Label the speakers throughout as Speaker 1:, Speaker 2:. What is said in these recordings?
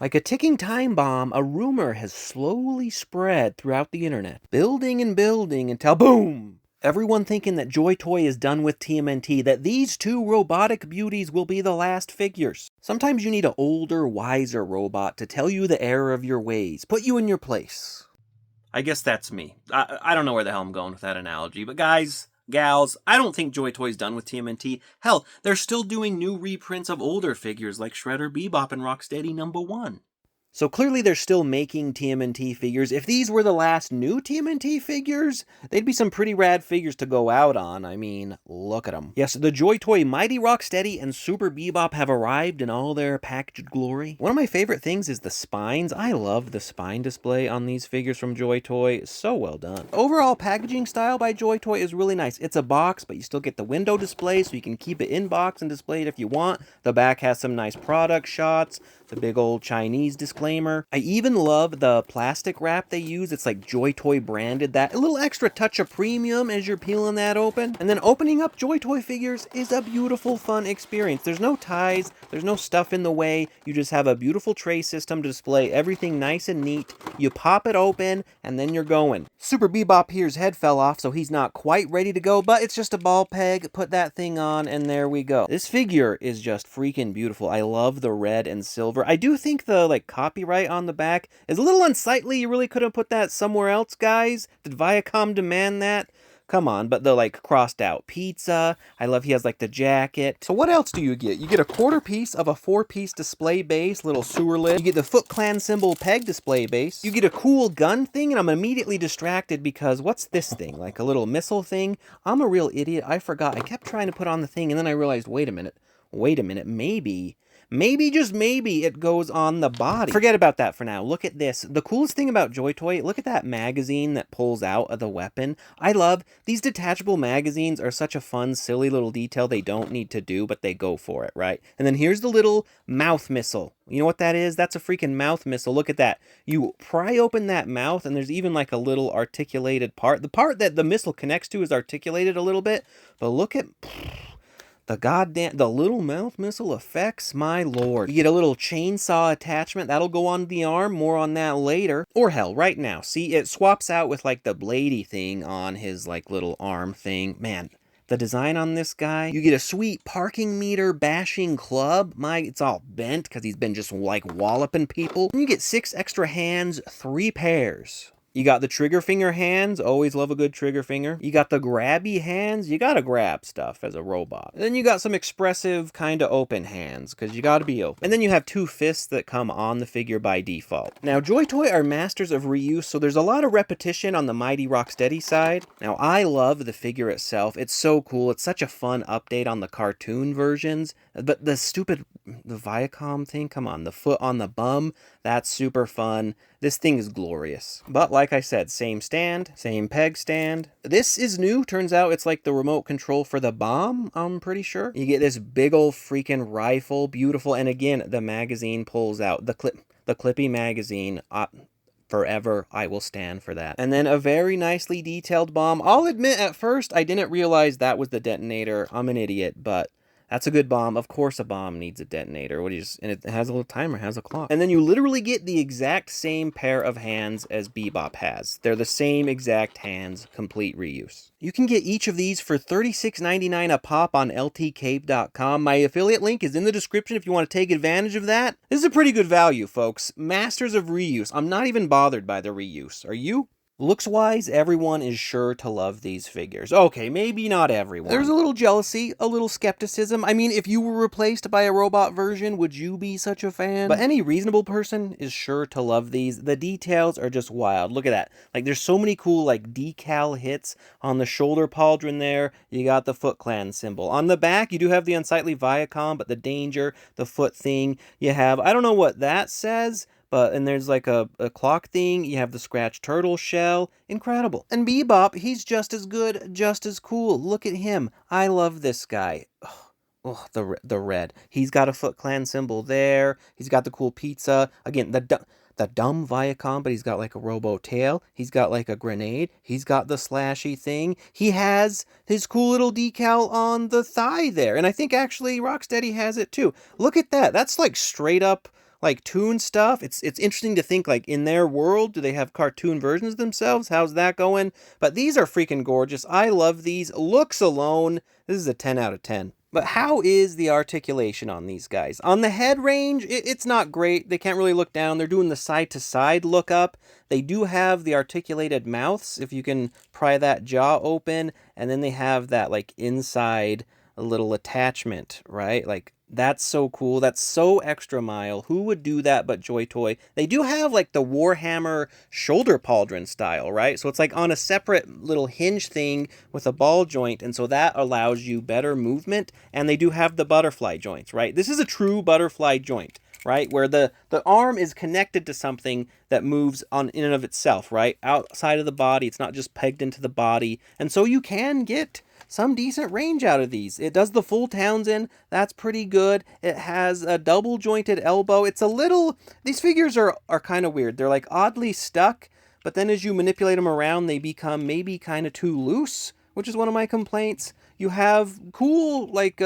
Speaker 1: Like a ticking time bomb, a rumor has slowly spread throughout the internet, building and building until boom! Everyone thinking that JoyToy is done with TMNT, that these two robotic beauties will be the last figures. Sometimes you need an older, wiser robot to tell you the error of your ways, put you in your place. I guess that's me. I don't know where the hell I'm going with that analogy, but guys, gals, I don't think JoyToy's done with TMNT. Hell, they're still doing new reprints of older figures like Shredder, Bebop, and Rocksteady #1. So clearly they're still making TMNT figures. If these were the last new TMNT figures, they'd be some pretty rad figures to go out on. I mean, look at them. Yes, the JoyToy Mighty Rocksteady and Super Bebop have arrived in all their packaged glory. One of my favorite things is the spines. I love the spine display on these figures from JoyToy. So well done. Overall packaging style by JoyToy is really nice. It's a box, but you still get the window display, so you can keep it in box and display it if you want. The back has some nice product shots. The big old Chinese disclaimer. I even love the plastic wrap they use. It's like JoyToy branded. That a little extra touch of premium as you're peeling that open. And then opening up JoyToy figures is a beautiful, fun experience. There's no ties, there's no stuff in the way. You just have a beautiful tray system to display everything nice and neat. You pop it open, and then you're going. Super Bebop here's head fell off, so he's not quite ready to go, but it's just a ball peg. Put that thing on, and there we go. This figure is just freaking beautiful. I love the red and silver. I do think the copyright on the back is a little unsightly. You really could have put that somewhere else, guys. Did Viacom demand that? Come on, but the crossed out pizza. I love he has the jacket. So what else do you get? You get a quarter piece of a 4-piece display base, little sewer lid. You get the Foot Clan symbol peg display base. You get a cool gun thing, and I'm immediately distracted because what's this thing? Like a little missile thing? I'm a real idiot. I forgot. I kept trying to put on the thing, and then I realized, wait a minute, maybe, just maybe, it goes on the body. Forget about that for now. Look at this. The coolest thing about JoyToy, look at that magazine that pulls out of the weapon. I love these detachable magazines are such a fun, silly little detail they don't need to do, but they go for it, right? And then here's the little mouth missile. You know what that is? That's a freaking mouth missile. Look at that. You pry open that mouth, and there's even a little articulated part. The part that the missile connects to is articulated a little bit, but look at... the little mouth missile effects, my lord. You get a little chainsaw attachment, that'll go on the arm, more on that later. Or hell, right now, see, it swaps out with the bladey thing on his little arm thing. Man, the design on this guy. You get a sweet parking meter bashing club. It's all bent because he's been just walloping people. And you get 6 extra hands, 3 pairs. You got the trigger finger hands, always love a good trigger finger. You got the grabby hands, you gotta grab stuff as a robot. And then you got some expressive, kinda open hands, because you gotta be open. And then you have 2 fists that come on the figure by default. Now, JoyToy are masters of reuse, so there's a lot of repetition on the Mighty Rocksteady side. Now, I love the figure itself. It's so cool. It's such a fun update on the cartoon versions. But the Viacom thing, come on, the foot on the bum, that's super fun. This thing is glorious. But like I said, same stand, same peg stand. This is new. Turns out it's the remote control for the bomb, I'm pretty sure. You get this big old freaking rifle, beautiful. And again, the magazine pulls out. The Clippy magazine, forever, I will stand for that. And then a very nicely detailed bomb. I'll admit, at first, I didn't realize that was the detonator. I'm an idiot, but... that's a good bomb. Of course a bomb needs a detonator. And it has a little timer, has a clock. And then you literally get the exact same pair of hands as Bebop has. They're the same exact hands, complete reuse. You can get each of these for $36.99 a pop on ltcape.com. My affiliate link is in the description if you want to take advantage of that. This is a pretty good value, folks. Masters of reuse. I'm not even bothered by the reuse. Are you? Looks-wise, everyone is sure to love these figures. Okay, maybe not everyone. There's a little jealousy, a little skepticism. I mean, if you were replaced by a robot version, would you be such a fan? But any reasonable person is sure to love these. The details are just wild. Look at that. There's so many cool, decal hits on the shoulder pauldron there. You got the Foot Clan symbol. On the back, you do have the unsightly Viacom, but the danger, the foot thing. You have, I don't know what that says, and there's a clock thing. You have the scratch turtle shell. Incredible. And Bebop, he's just as good, just as cool. Look at him. I love this guy. Oh, the red. He's got a Foot Clan symbol there. He's got the cool pizza. Again, the dumb Viacom, but he's got a robo tail. He's got a grenade. He's got the slashy thing. He has his cool little decal on the thigh there. And I think actually Rocksteady has it too. Look at that. That's straight up like Toon stuff. It's interesting to think, like, in their world, do they have cartoon versions themselves? How's that going? But these are freaking gorgeous. I love these. Looks alone, this is a 10 out of 10. But how is the articulation on these guys? On the head range, it's not great. They can't really look down. They're doing the side-to-side look up. They do have the articulated mouths, if you can pry that jaw open. And then they have that, like, inside little attachment, right? Like, that's so cool. That's so extra mile. Who would do that but JoyToy? They do have like the Warhammer shoulder pauldron style, right? So it's like on a separate little hinge thing with a ball joint, and so that allows you better movement. And they do have the butterfly joints, right? This is a true butterfly joint, right? Where the arm is connected to something that moves on in and of itself, right? Outside of the body. It's not just pegged into the body. And so you can get some decent range out of these. It does the full Townsend. That's pretty good. It has a double jointed elbow. It's a little, these figures are kind of weird. They're like oddly stuck, but then as you manipulate them around, they become maybe kind of too loose, which is one of my complaints. You have cool like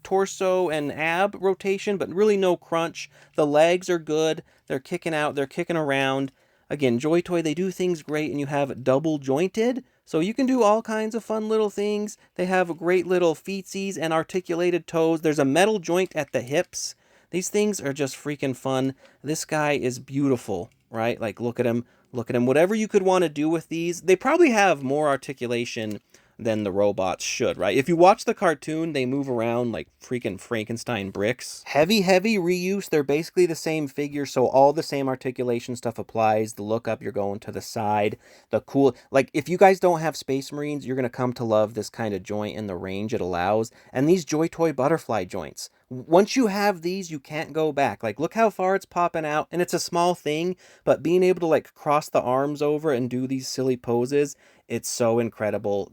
Speaker 1: torso and ab rotation, but really no crunch. The legs are good. They're kicking out. They're kicking around. Again, JoyToy, they do things great, and you have double jointed, so you can do all kinds of fun little things. They have great little feetsies and articulated toes. There's a metal joint at the hips. These things are just freaking fun. This guy is beautiful, right? Like, look at him. Look at him. Whatever you could want to do with these, they probably have more articulation than the robots should, right? If you watch the cartoon, they move around like freaking Frankenstein bricks. Heavy reuse. They're basically the same figure, so all the same articulation stuff applies. The look up, you're going to the side. The cool, like, if you guys don't have Space Marines, you're going to come to love this kind of joint and the range it allows. And these JoyToy butterfly joints. Once you have these, you can't go back. Like, look how far it's popping out, and it's a small thing, but being able to, like, cross the arms over and do these silly poses, it's so incredible.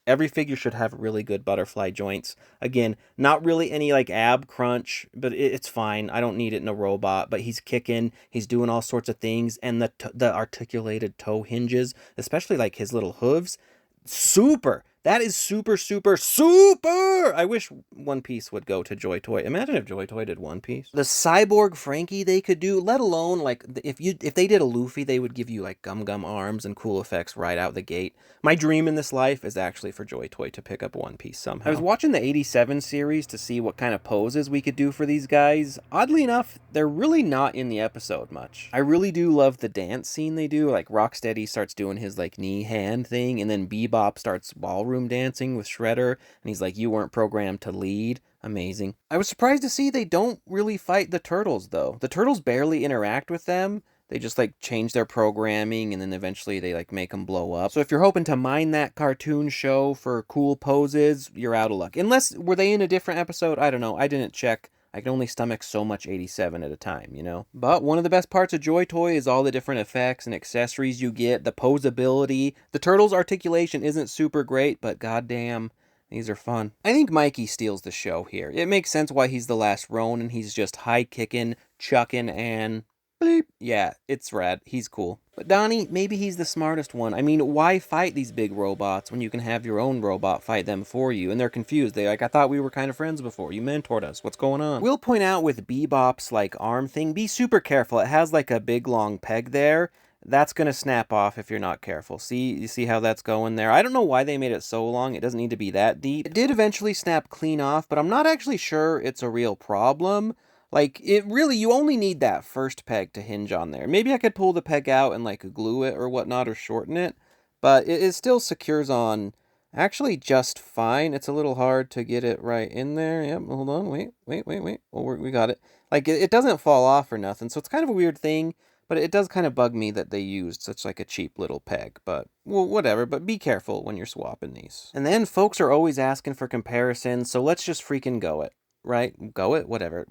Speaker 1: Every figure should have really good butterfly joints. Again, not really any like ab crunch, but it's fine. I don't need it in a robot, but he's kicking, he's doing all sorts of things, and the articulated toe hinges, especially like his little hooves, super. That is super, super, super! I wish One Piece would go to JoyToy. Imagine if JoyToy did One Piece. The Cyborg Frankie they could do, let alone, like, if they did a Luffy, they would give you, like, gum arms and cool effects right out the gate. My dream in this life is actually for JoyToy to pick up One Piece somehow. I was watching the 87 series to see what kind of poses we could do for these guys. Oddly enough, they're really not in the episode much. I really do love the dance scene they do. Like, Rocksteady starts doing his, like, knee-hand thing, and then Bebop starts ballroom dancing with Shredder, and he's like, you weren't programmed to lead. Amazing. I was surprised to see they don't really fight the turtles, though. The turtles barely interact with them. They just, like, change their programming, and then eventually they, like, make them blow up. So if you're hoping to mine that cartoon show for cool poses, you're out of luck. Unless, were they in a different episode? I don't know. I didn't check. I can only stomach so much 87 at a time, you know? But one of the best parts of JoyToy is all the different effects and accessories you get, the posability. The turtles' articulation isn't super great, but goddamn, these are fun. I think Mikey steals the show here. It makes sense why he's the last Ronin. He's just high-kicking, chucking, and bleep. Yeah, it's rad. He's cool. But Donnie, maybe he's the smartest one. I mean, why fight these big robots when you can have your own robot fight them for you? And they're confused. They're like, I thought we were kind of friends before. You mentored us. What's going on? We'll point out with Bebop's, like, arm thing, be super careful. It has, like, a big, long peg there. That's going to snap off if you're not careful. See, you see how that's going there? I don't know why they made it so long. It doesn't need to be that deep. It did eventually snap clean off, but I'm not actually sure it's a real problem. Like, it really, you only need that first peg to hinge on there. Maybe I could pull the peg out and, like, glue it or whatnot or shorten it, but it still secures on actually just fine. It's a little hard to get it right in there. Yep, hold on, wait. Well, we got it. Like, it doesn't fall off or nothing, so it's kind of a weird thing, but it does kind of bug me that they used such, like, a cheap little peg, but, well, whatever, but be careful when you're swapping these. And then folks are always asking for comparisons, so let's just freaking go it. Right? Go it? Whatever.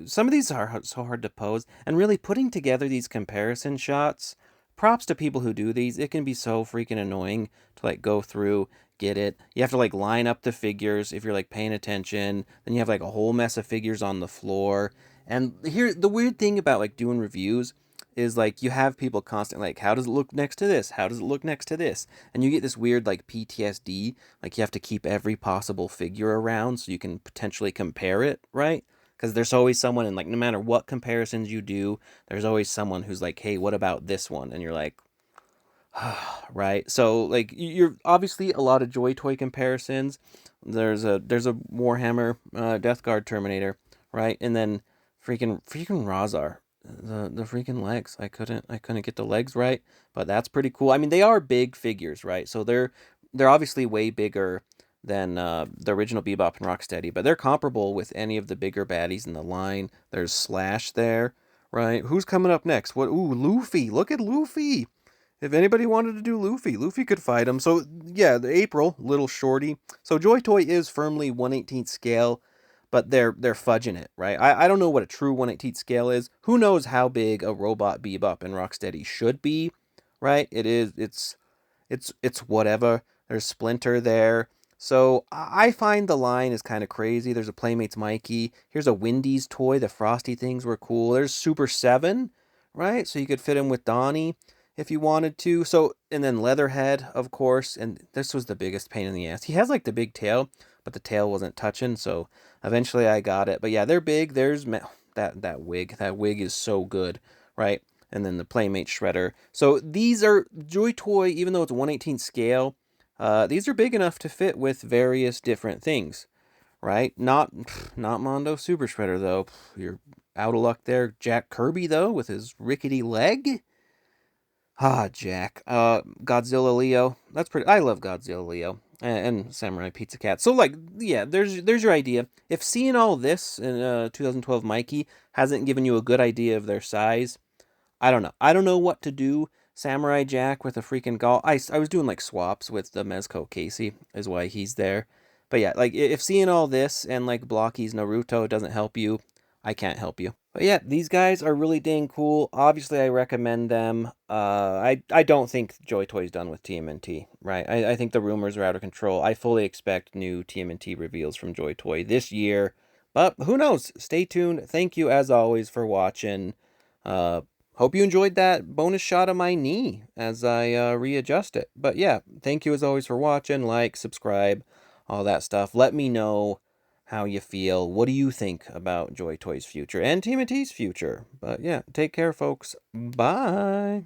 Speaker 1: Some of these are so hard to pose, and really putting together these comparison shots, props to people who do these. It can be so freaking annoying to, like, go through, get it. You have to, like, line up the figures if you're, like, paying attention. Then you have, like, a whole mess of figures on the floor. And here, the weird thing about, like, doing reviews is, like, you have people constantly like, how does it look next to this? How does it look next to this? And you get this weird, like, PTSD, like, you have to keep every possible figure around so you can potentially compare it, right? Because there's always someone, and like no matter what comparisons you do, there's always someone who's like, hey, what about this one? And you're like, right? So like you're obviously a lot of Joy Toy comparisons. There's a Warhammer Death Guard Terminator, right? And then freaking Razar. The freaking legs. I couldn't get the legs right, but that's pretty cool. I mean, they are big figures, right? So they're obviously way bigger than the original Bebop and Rocksteady, but they're comparable with any of the bigger baddies in the line. There's Slash there, right? Who's coming up next? What? Ooh, Luffy. Look at Luffy. If anybody wanted to do Luffy, Luffy could fight him. So yeah, the April, little shorty. So Joy Toy is firmly 1/18 scale, but they're fudging it, right? I don't know what a true 1/18 scale is. Who knows how big a robot Bebop and Rocksteady should be, right? It's whatever. There's Splinter there. So I find the line is kind of crazy. There's a Playmates Mikey. Here's a Wendy's toy. The frosty things were cool. There's Super 7, right? So you could fit him with Donnie if you wanted to. So, and then Leatherhead, of course. And this was the biggest pain in the ass. He has like the big tail, but the tail wasn't touching. So eventually I got it. But yeah, they're big. There's that wig. That wig is so good, right? And then the Playmate Shredder. So these are Joy Toy, even though it's 1/18 scale, these are big enough to fit with various different things, right? Not Mondo Super Shredder, though. You're out of luck there. Jack Kirby, though, with his rickety leg. Ah, Jack. Godzilla Leo. That's pretty. I love Godzilla Leo and Samurai Pizza Cat. So like, yeah, there's your idea. If seeing all this in 2012 Mikey hasn't given you a good idea of their size, I don't know. I don't know what to do. Samurai Jack with a freaking gall. I was doing like swaps with the Mezco Casey, is why he's there. But yeah, like if seeing all this and like Blocky's Naruto doesn't help you, I can't help you. But yeah, these guys are really dang cool. Obviously, I recommend them. I don't think Joy Toy's done with TMNT, right? I think the rumors are out of control. I fully expect new TMNT reveals from Joy Toy this year. But who knows? Stay tuned. Thank you, as always, for watching. Uh, Hope you enjoyed that bonus shot of my knee as I readjust it. But yeah, thank you as always for watching. Like, subscribe, all that stuff. Let me know how you feel. What do you think about Joy Toy's future and Team T's future? But yeah, take care, folks. Bye.